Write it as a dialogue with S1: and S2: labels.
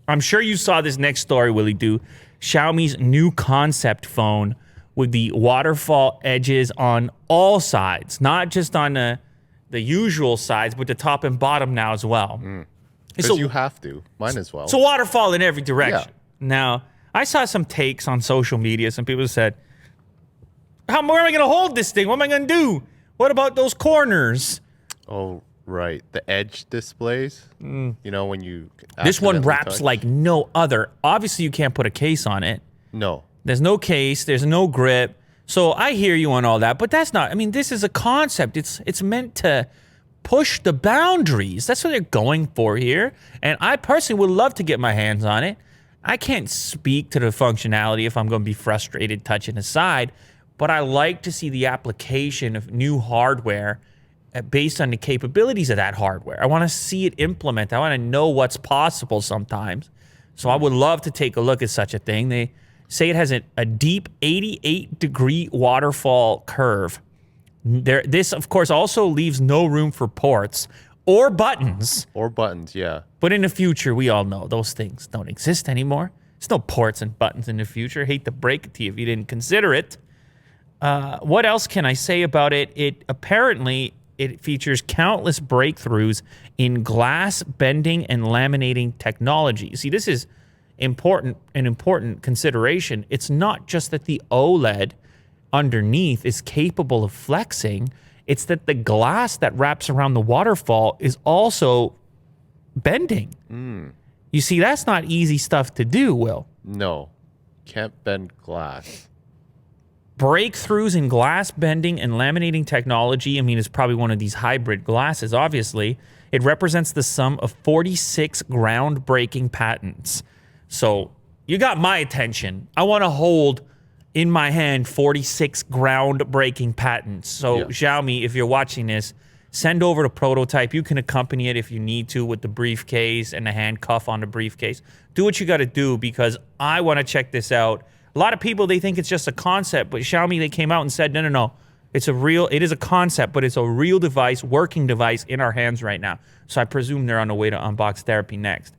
S1: I'm sure you saw this next story, Willie Do. Xiaomi's new concept phone with the waterfall edges on all sides, not just on the usual sides, but the top and bottom now as well.
S2: Because you have to. Mine as well.
S1: So waterfall in every direction.
S2: Yeah.
S1: Now, I saw some takes on social media. Some people said, where am I going to hold this thing? What am I going to do? What about those corners?
S2: Oh, right. The edge displays. You know, when you...
S1: This one
S2: accidentally
S1: wraps
S2: touch.
S1: like no other. Obviously, you can't put a case on it.
S2: No.
S1: There's no case. There's no grip. So I hear you on all that, but that's not... I mean, this is a concept. It's meant to push the boundaries. That's what they're going for here. And I personally would love to get my hands on it. I can't speak to the functionality if I'm going to be frustrated touching the side, but I like to see the application of new hardware based on the capabilities of that hardware. I want to see it implement. I want to know what's possible sometimes. So I would love to take a look at such a thing. They say it has a deep 88-degree waterfall curve. This, of course, also leaves no room for ports or buttons.
S2: Or buttons, yeah.
S1: But in the future, we all know those things don't exist anymore. There's no ports and buttons in the future. Hate to break it to you if you didn't consider it. What else can I say about it? It features countless breakthroughs in glass bending and laminating technology. See, this is an important consideration. It's not just that the OLED underneath is capable of flexing. It's that the glass that wraps around the waterfall is also bending. You see, that's not easy stuff to do, Will.
S2: No. Can't bend glass.
S1: Breakthroughs in glass bending and laminating technology. I mean, it's probably one of these hybrid glasses, obviously. It represents the sum of 46 groundbreaking patents. So you got my attention. I want to hold in my hand 46 groundbreaking patents. So Xiaomi, if you're watching this, send over the prototype. You can accompany it if you need to with the briefcase and the handcuff on the briefcase. Do what you got to do because I want to check this out. A lot of people, they think it's just a concept, but Xiaomi, they came out and said, no. It is a concept, but it's a real device, working device in our hands right now. So I presume they're on the way to Unbox Therapy next.